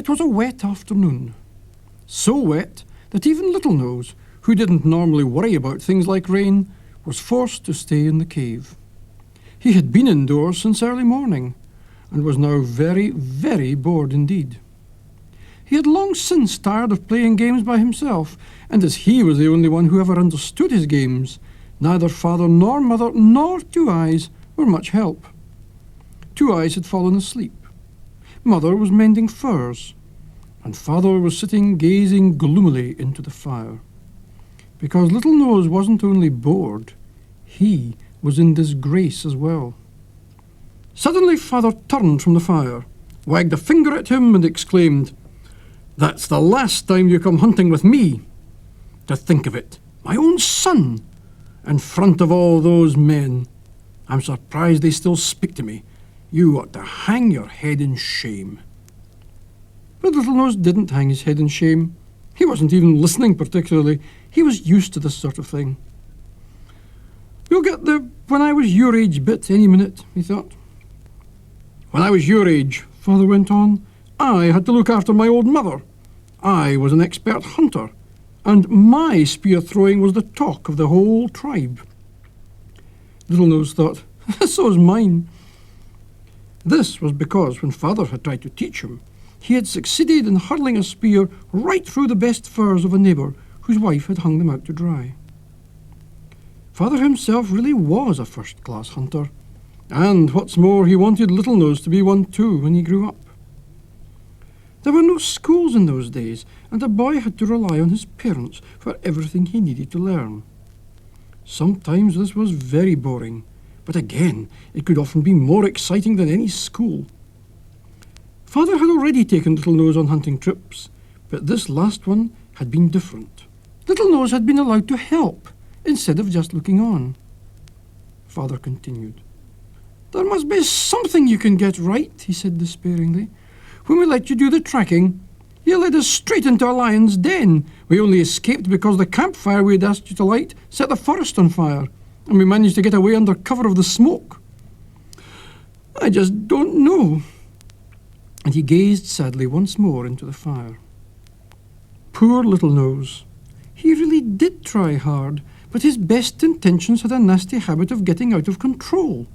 It was a wet afternoon. So wet that even Littlenose, who didn't normally worry about things like rain, was forced to stay in the cave. He had been indoors since early morning, and was now very, very bored indeed. He had long since tired of playing games by himself, and as he was the only one who ever understood his games, neither father nor mother nor Two Eyes were much help. Two Eyes had fallen asleep. Mother was mending furs, and father was sitting gazing gloomily into the fire. Because Littlenose wasn't only bored, he was in disgrace as well. Suddenly father turned from the fire, wagged a finger at him and exclaimed, "That's the last time you come hunting with me. To think of it, my own son, in front of all those men. I'm surprised they still speak to me. You ought to hang your head in shame." But Littlenose didn't hang his head in shame. He wasn't even listening particularly. He was used to this sort of thing. "You'll get the when I was your age bit any minute," he thought. "When I was your age," father went on, "I had to look after my old mother. I was an expert hunter, and my spear throwing was the talk of the whole tribe." Littlenose thought, "So is mine." This was because when father had tried to teach him, he had succeeded in hurling a spear right through the best furs of a neighbour whose wife had hung them out to dry. Father himself really was a first-class hunter, and what's more, he wanted Littlenose to be one too when he grew up. There were no schools in those days, and a boy had to rely on his parents for everything he needed to learn. Sometimes this was very boring, but again, it could often be more exciting than any school. Father had already taken Littlenose on hunting trips, but this last one had been different. Littlenose had been allowed to help, instead of just looking on. Father continued. "There must be something you can get right," he said despairingly. "When we let you do the tracking, you led us straight into a lion's den. We only escaped because the campfire we had asked you to light set the forest on fire, and we managed to get away under cover of the smoke. I just don't know." And he gazed sadly once more into the fire. Poor Littlenose. He really did try hard, but his best intentions had a nasty habit of getting out of control.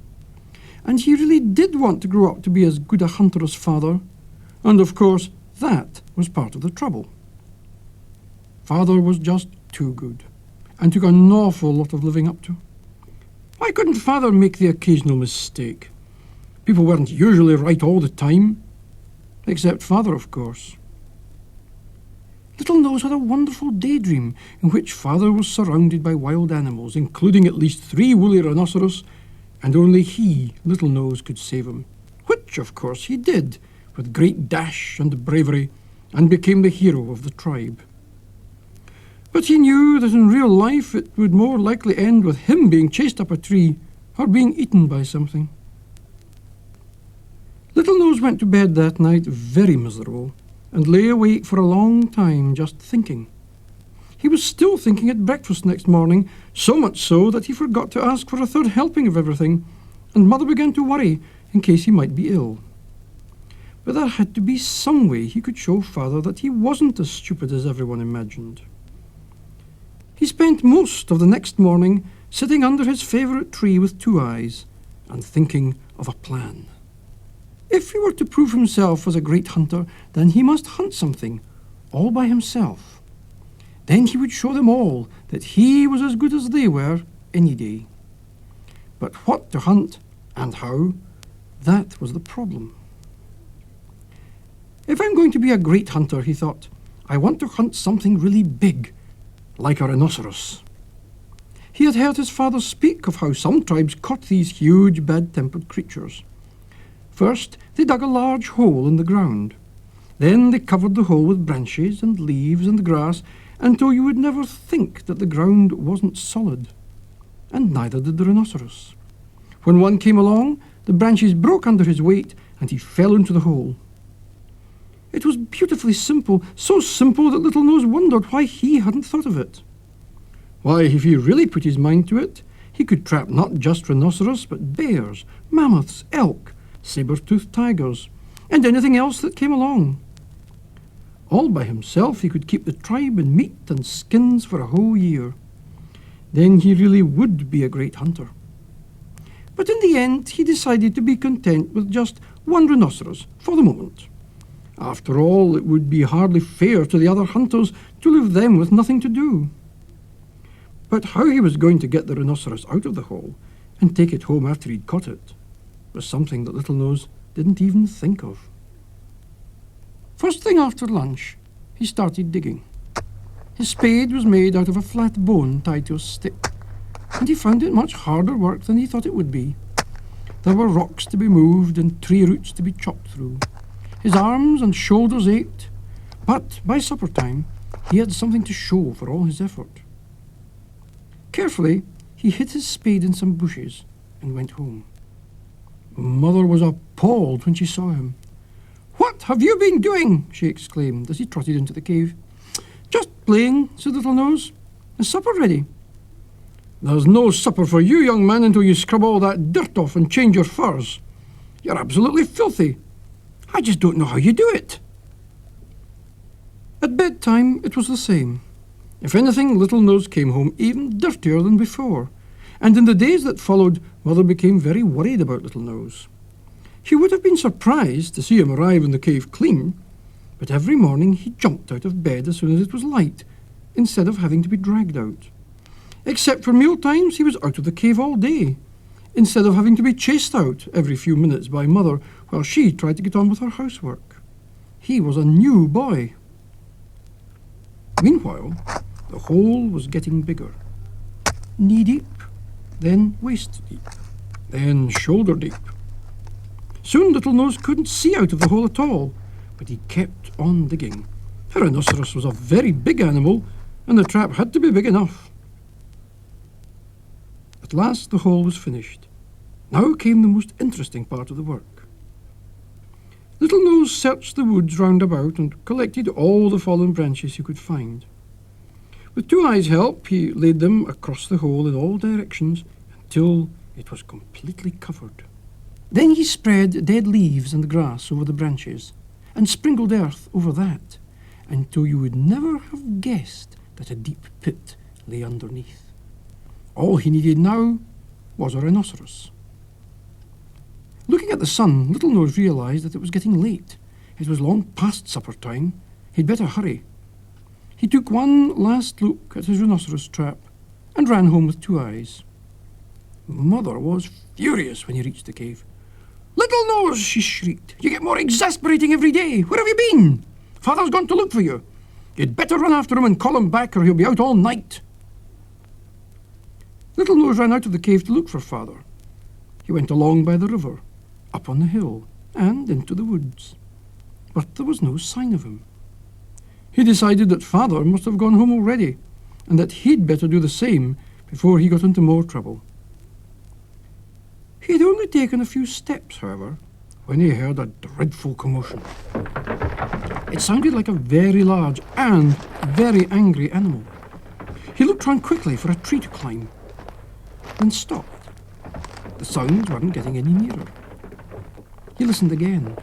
And he really did want to grow up to be as good a hunter as father, and of course that was part of the trouble. Father was just too good, and took an awful lot of living up to. Why couldn't father make the occasional mistake? People weren't usually right all the time, except father, of course. Littlenose had a wonderful daydream in which father was surrounded by wild animals, including at least 3 woolly rhinoceros, and only he, Littlenose, could save him, which, of course, he did, with great dash and bravery, and became the hero of the tribe. But he knew that in real life it would more likely end with him being chased up a tree or being eaten by something. Littlenose went to bed that night very miserable, and lay awake for a long time just thinking. He was still thinking at breakfast next morning, so much so that he forgot to ask for a third helping of everything, and mother began to worry in case he might be ill. But there had to be some way he could show father that he wasn't as stupid as everyone imagined. He spent most of the next morning sitting under his favourite tree with Two Eyes and thinking of a plan. If he were to prove himself as a great hunter, then he must hunt something, all by himself. Then he would show them all that he was as good as they were any day. But what to hunt and how, that was the problem. If I'm going to be a great hunter, he thought, I want to hunt something really big, like a rhinoceros. He had heard his father speak of how some tribes caught these huge, bad-tempered creatures. First, they dug a large hole in the ground. Then they covered the hole with branches and leaves and grass until you would never think that the ground wasn't solid. And neither did the rhinoceros. When one came along, the branches broke under his weight and he fell into the hole. It was beautifully simple, so simple that Littlenose wondered why he hadn't thought of it. Why, if he really put his mind to it, he could trap not just rhinoceros, but bears, mammoths, elk, saber-toothed tigers, and anything else that came along. All by himself he could keep the tribe in meat and skins for a whole year. Then he really would be a great hunter. But in the end he decided to be content with just one rhinoceros for the moment. After all, it would be hardly fair to the other hunters to leave them with nothing to do. But how he was going to get the rhinoceros out of the hole and take it home after he'd caught it was something that Littlenose didn't even think of. First thing after lunch, he started digging. His spade was made out of a flat bone tied to a stick, and he found it much harder work than he thought it would be. There were rocks to be moved and tree roots to be chopped through. His arms and shoulders ached, but by supper time he had something to show for all his effort. Carefully, he hid his spade in some bushes and went home. Mother was appalled when she saw him. "What have you been doing?" she exclaimed as he trotted into the cave. "Just playing," said Littlenose. "Is supper ready?" "There's no supper for you, young man, until you scrub all that dirt off and change your furs. You're absolutely filthy. I just don't know how you do it." At bedtime it was the same. If anything, Littlenose came home even dirtier than before, and in the days that followed, Mother became very worried about Littlenose. She would have been surprised to see him arrive in the cave clean, but every morning he jumped out of bed as soon as it was light, instead of having to be dragged out. Except for meal times, he was out of the cave all day, instead of having to be chased out every few minutes by Mother while she tried to get on with her housework. He was a new boy. Meanwhile, the hole was getting bigger. Knee-deep, then waist-deep, then shoulder-deep. Soon Littlenose couldn't see out of the hole at all, but he kept on digging. A rhinoceros was a very big animal, and the trap had to be big enough. At last the hole was finished. Now came the most interesting part of the work. Littlenose searched the woods round about and collected all the fallen branches he could find. With Two Eyes' help, he laid them across the hole in all directions until it was completely covered. Then he spread dead leaves and grass over the branches and sprinkled earth over that until you would never have guessed that a deep pit lay underneath. All he needed now was a rhinoceros. Looking at the sun, Littlenose realised that it was getting late. It was long past supper time. He'd better hurry. He took one last look at his rhinoceros trap and ran home with Two Eyes. Mother was furious when he reached the cave. "Littlenose," she shrieked, "you get more exasperating every day. Where have you been? Father's gone to look for you. You'd better run after him and call him back, or he'll be out all night." Littlenose ran out of the cave to look for Father. He went along by the river, up on the hill, and into the woods. But there was no sign of him. He decided that Father must have gone home already, and that he'd better do the same before he got into more trouble. He had only taken a few steps, however, when he heard a dreadful commotion. It sounded like a very large and very angry animal. He looked round quickly for a tree to climb, then stopped. The sounds weren't getting any nearer. He listened again,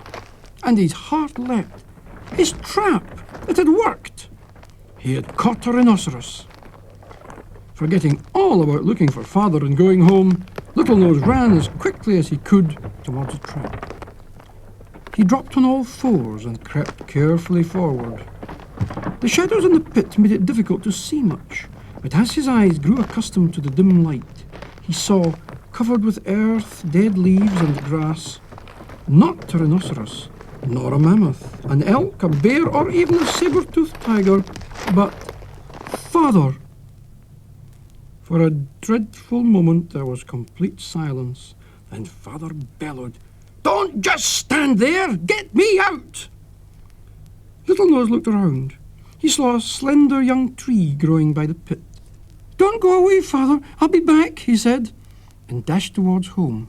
and his heart leapt. His trap! It had worked! He had caught a rhinoceros. Forgetting all about looking for Father and going home, Littlenose ran as quickly as he could towards the trap. He dropped on all fours and crept carefully forward. The shadows in the pit made it difficult to see much, but as his eyes grew accustomed to the dim light, he saw, covered with earth, dead leaves and grass, not a rhinoceros, nor a mammoth, an elk, a bear, or even a saber-toothed tiger, but Father. For a dreadful moment there was complete silence, then Father bellowed, "Don't just stand there! Get me out!" Littlenose looked around. He saw a slender young tree growing by the pit. "Don't go away, Father. I'll be back," he said, and dashed towards home.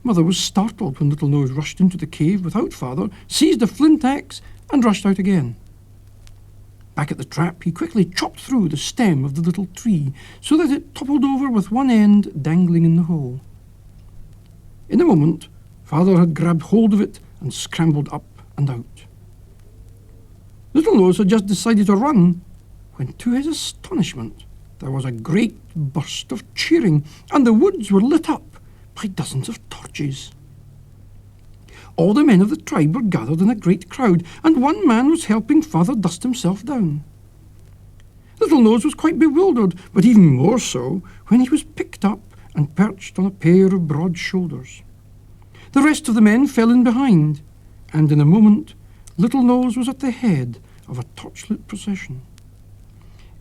Mother was startled when Littlenose rushed into the cave without Father, seized a flint axe, and rushed out again. Back at the trap, he quickly chopped through the stem of the little tree so that it toppled over with one end dangling in the hole. In a moment, Father had grabbed hold of it and scrambled up and out. Littlenose had just decided to run when, to his astonishment, there was a great burst of cheering, and the woods were lit up by dozens of torches. All the men of the tribe were gathered in a great crowd, and one man was helping Father dust himself down. Littlenose was quite bewildered, but even more so when he was picked up and perched on a pair of broad shoulders. The rest of the men fell in behind, and in a moment Littlenose was at the head of a torchlit procession.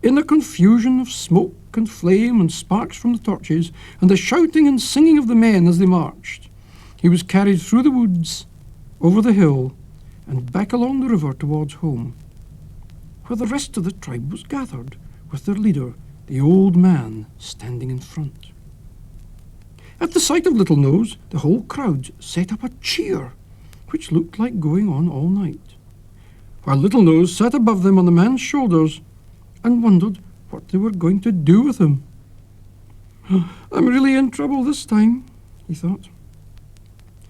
In the confusion of smoke and flame and sparks from the torches, and the shouting and singing of the men as they marched, he was carried through the woods, over the hill, and back along the river towards home, where the rest of the tribe was gathered, with their leader, the old man, standing in front. At the sight of Littlenose, the whole crowd set up a cheer, which looked like going on all night, while Littlenose sat above them on the man's shoulders and wondered what they were going to do with him. "I'm really in trouble this time," he thought.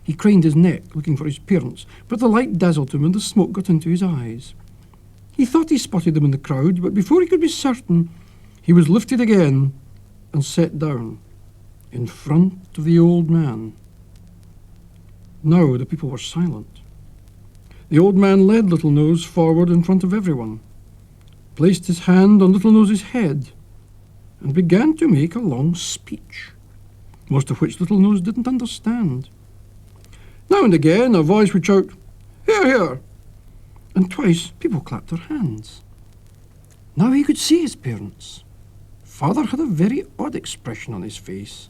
He craned his neck, looking for his parents, but the light dazzled him and the smoke got into his eyes. He thought he spotted them in the crowd, but before he could be certain, he was lifted again and set down in front of the old man. Now the people were silent. The old man led Littlenose forward in front of everyone, placed his hand on Littlenose's head, and began to make a long speech, most of which Littlenose didn't understand. Now and again a voice would shout, "Hear, hear!" and twice people clapped their hands. Now he could see his parents. Father had a very odd expression on his face,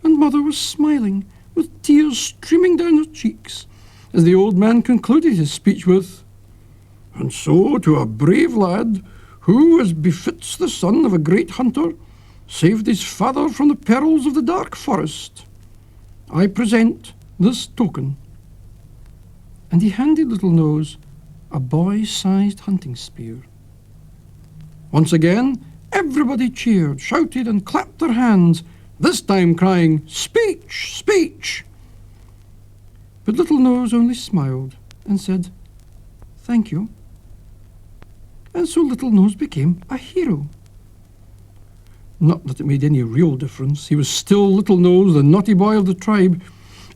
and Mother was smiling, with tears streaming down her cheeks, as the old man concluded his speech with, "And so to a brave lad, who, as befits the son of a great hunter, saved his father from the perils of the dark forest, I present this token." And he handed Littlenose a boy-sized hunting spear. Once again, everybody cheered, shouted, and clapped their hands, this time crying, "Speech! Speech!" But Littlenose only smiled and said, "Thank you." And so Littlenose became a hero. Not that it made any real difference. He was still Littlenose, the naughty boy of the tribe,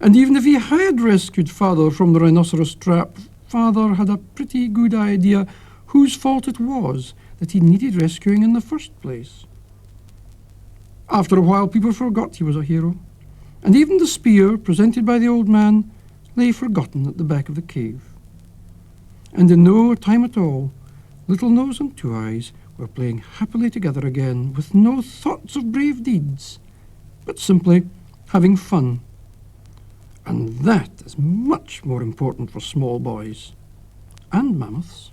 and even if he had rescued Father from the rhinoceros trap, Father had a pretty good idea whose fault it was that he needed rescuing in the first place. After a while, people forgot he was a hero, and even the spear presented by the old man lay forgotten at the back of the cave. And in no time at all, Littlenose and Two Eyes were playing happily together again, with no thoughts of brave deeds, but simply having fun. And that is much more important for small boys and mammoths.